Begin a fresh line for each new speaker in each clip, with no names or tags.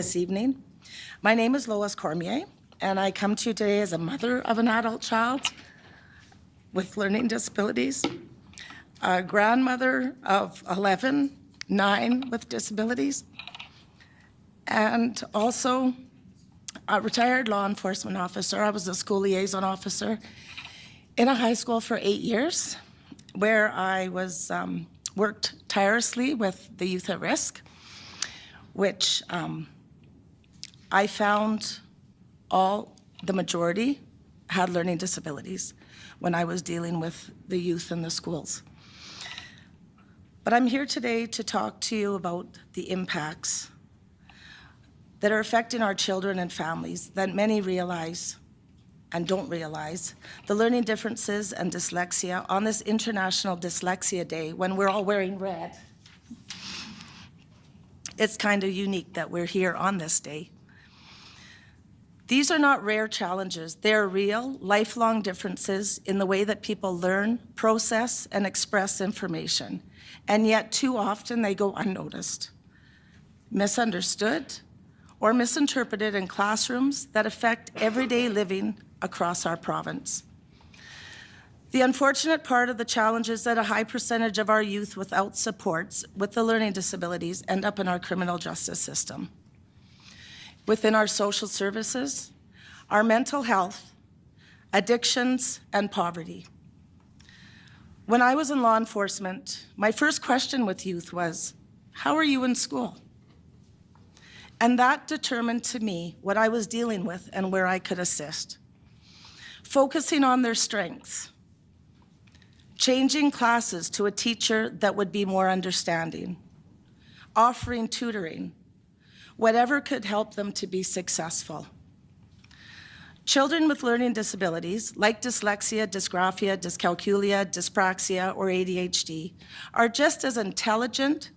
This evening. My name is Lois and I come to you today as a mother of an adult child with learning disabilities, a grandmother of 11, 9 with disabilities, and also a retired law enforcement officer. I was a school liaison officer in a high school for 8 years, where I was worked tirelessly with the youth at risk, which I found the majority had learning disabilities when I was dealing with the youth in the schools. But I'm here today to talk to you about the impacts that are affecting our children and families that many realize and don't realize, the learning differences and dyslexia on this International Dyslexia Day when we're all wearing red. It's kind of unique that we're here on this day. These are not rare challenges. They're real, lifelong differences in the way that people learn, process, and express information. And yet, too often, they go unnoticed, misunderstood, or misinterpreted in classrooms that affect everyday living across our province. The unfortunate part of the challenge is that a high percentage of our youth without supports with the learning disabilities end up in our criminal justice system, within our social services, our mental health, addictions, and poverty. When I was in law enforcement, my first question with youth was, how are you in school? And that determined to me what I was dealing with and where I could assist. Focusing on their strengths, changing classes to a teacher that would be more understanding, offering tutoring, whatever could help them to be successful. Children with learning disabilities, like dyslexia, dysgraphia, dyscalculia, dyspraxia, or ADHD, are just as intelligent,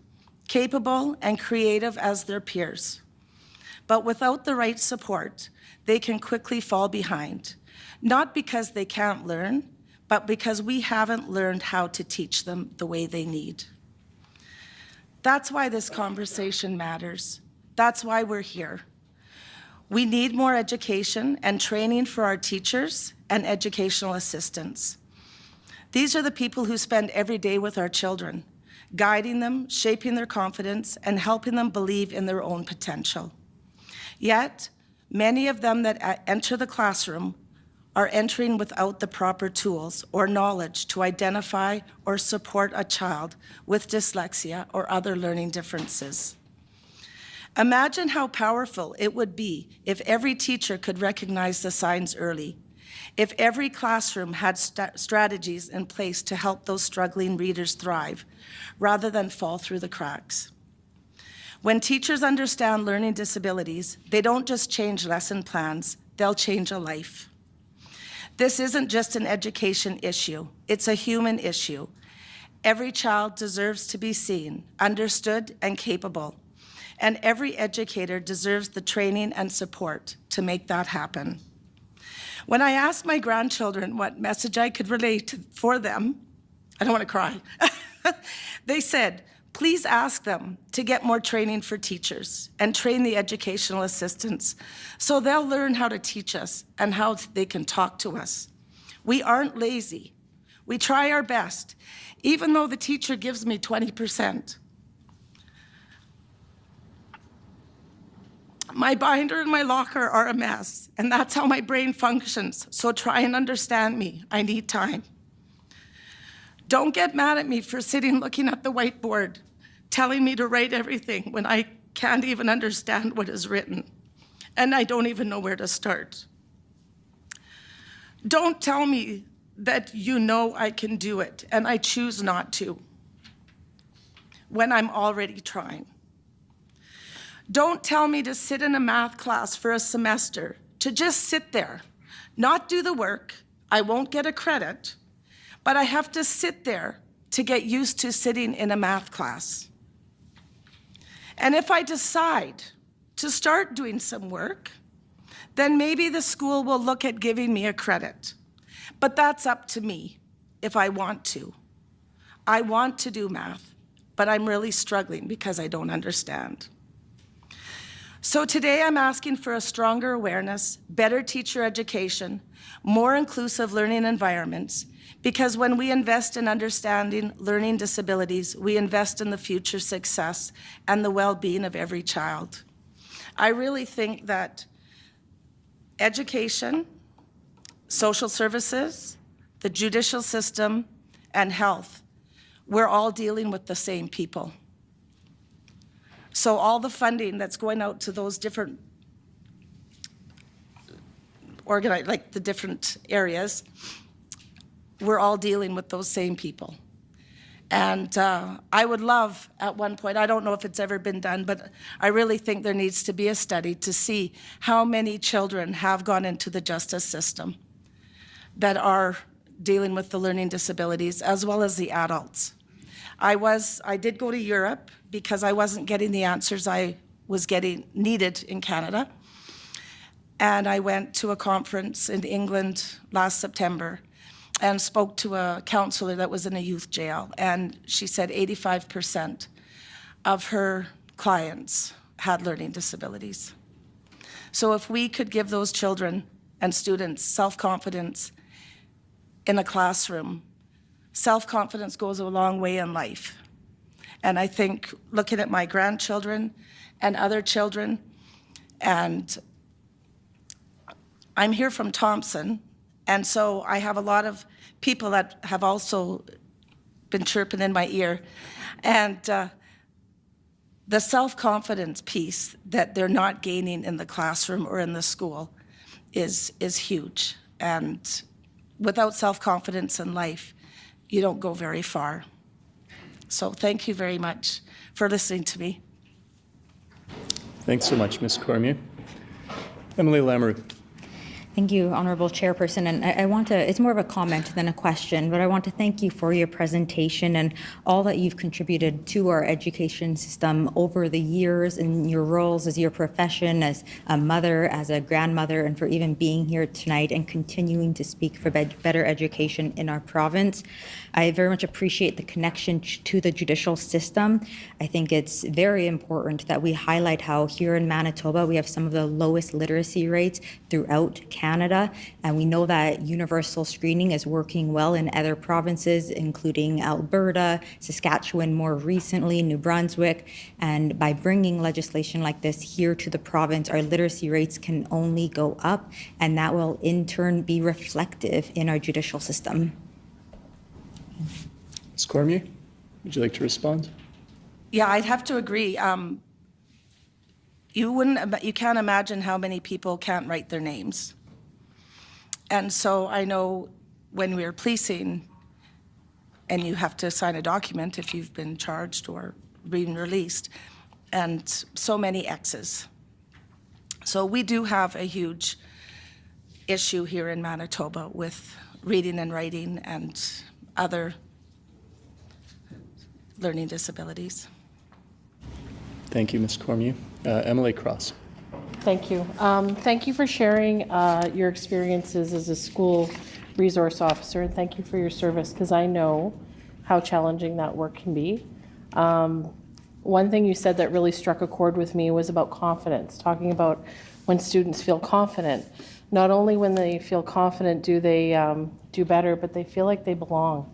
capable, and creative as their peers. But without the right support, they can quickly fall behind, not because they can't learn, but because we haven't learned how to teach them the way they need. That's why this conversation matters. That's why we're here. We need more education and training for our teachers and educational assistants. These are the people who spend every day with our children, guiding them, shaping their confidence, and helping them believe in their own potential. Yet, many of them that enter the classroom are entering without the proper tools or knowledge to identify or support a child with dyslexia or other learning differences. Imagine how powerful it would be if every teacher could recognize the signs early, if every classroom had strategies in place to help those struggling readers thrive, rather than fall through the cracks. When teachers understand learning disabilities, they don't just change lesson plans, they'll change a life. This isn't just an education issue, it's a human issue. Every child deserves to be seen, understood, and capable. And every educator deserves the training and support to make that happen. When I asked my grandchildren what message I could relate for them, I don't want to cry, they said, please ask them to get more training for teachers and train the educational assistants so they'll learn how to teach us and how they can talk to us. We aren't lazy. We try our best, even though the teacher gives me 20%. My binder and my locker are a mess, and that's how my brain functions, so try and understand me. I need time. Don't get mad at me for sitting looking at the whiteboard, telling me to write everything when I can't even understand what is written, and I don't even know where to start. Don't tell me that you know I can do it, and I choose not to, when I'm already trying. Don't tell me to sit in a math class for a semester, to just sit there, not do the work. I won't get a credit, but I have to sit there to get used to sitting in a math class. And if I decide to start doing some work, then maybe the school will look at giving me a credit. But that's up to me if I want to. I want to do math, but I'm really struggling because I don't understand. So today I'm asking for a stronger awareness, better teacher education, more inclusive learning environments, because when we invest in understanding learning disabilities, we invest in the future success and the well-being of every child. I really think that education, social services, the judicial system, and health, we're all dealing with the same people. So all the funding that's going out to those different the different areas, we're all dealing with those same people. And I would love, at one point, I don't know if it's ever been done, but I really think there needs to be a study to see how many children have gone into the justice system that are dealing with the learning disabilities, as well as the adults. I did go to Europe because I wasn't getting the answers I was getting needed in Canada. And I went to a conference in England last September and spoke to a counselor that was in a youth jail. And she said 85% of her clients had learning disabilities. So if we could give those children and students self-confidence in a classroom, self-confidence goes a long way in life. And I think looking at my grandchildren and other children, and I'm here from Thompson, and so I have a lot of people that have also been chirping in my ear. And the self-confidence piece that they're not gaining in the classroom or in the school is huge. And without self-confidence in life, you don't go very far. So thank you very much for listening to me.
Thanks so much, Ms. Cormier. Emily Lamoureux.
Thank you, Honourable Chairperson. And I want to, it's more of a comment than a question, but I want to thank you for your presentation and all that you've contributed to our education system over the years in your roles as your profession, as a mother, as a grandmother, and for even being here tonight and continuing to speak for better education in our province. I very much appreciate the connection to the judicial system. I think it's very important that we highlight how here in Manitoba we have some of the lowest literacy rates throughout Canada, and we know that universal screening is working well in other provinces, including Alberta, Saskatchewan more recently, New Brunswick, and by bringing legislation like this here to the province, our literacy rates can only go up, and that will in turn be reflective in our judicial system.
Ms. Cormier, would you like to respond?
Yeah, I'd have to agree. You can't imagine how many people can't write their names. And so I know when we're policing, and you have to sign a document if you've been charged or being released, and so many X's. So we do have a huge issue here in Manitoba with reading and writing and other learning disabilities.
Thank you, Ms. Cormier. Emily Cross.
Thank you. Thank you for sharing your experiences as a school resource officer, and thank you for your service, because I know how challenging that work can be. One thing you said that really struck a chord with me was about confidence, talking about when students feel confident. Not only when they feel confident do they do better, but they feel like they belong.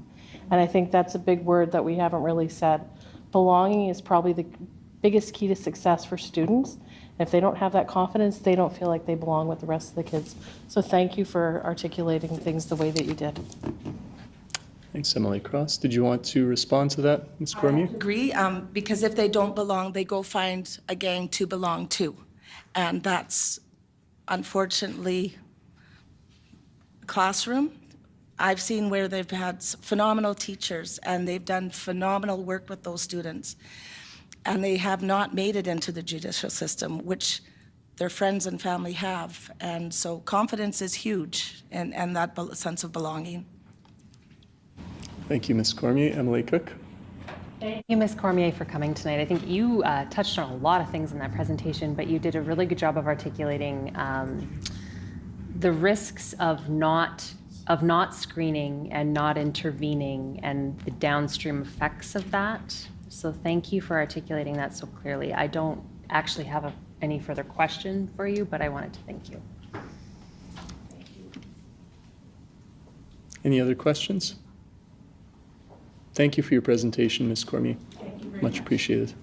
And I think that's a big word that we haven't really said. Belonging is probably the biggest key to success for students. If they don't have that confidence, they don't feel like they belong with the rest of the kids. So thank you for articulating things the way that you did.
Thanks, Emily Cross. Did you want to respond to that, Ms. Cormier?
I agree, because if they don't belong, they go find a gang to belong to. And that's unfortunately classroom. I've seen where they've had phenomenal teachers and they've done phenomenal work with those students, and they have not made it into the judicial system, which their friends and family have. And so confidence is huge, and that sense of belonging.
Thank you, Ms. Cormier. Emily Cook.
Thank you, Ms. Cormier, for coming tonight. I think you touched on a lot of things in that presentation, but you did a really good job of articulating the risks of not screening and not intervening and the downstream effects of that. So thank you for articulating that so clearly. I don't actually have a any further question for you, but I wanted to thank you.
Any other questions? Thank you for your presentation, Ms. Cormier. Much appreciated.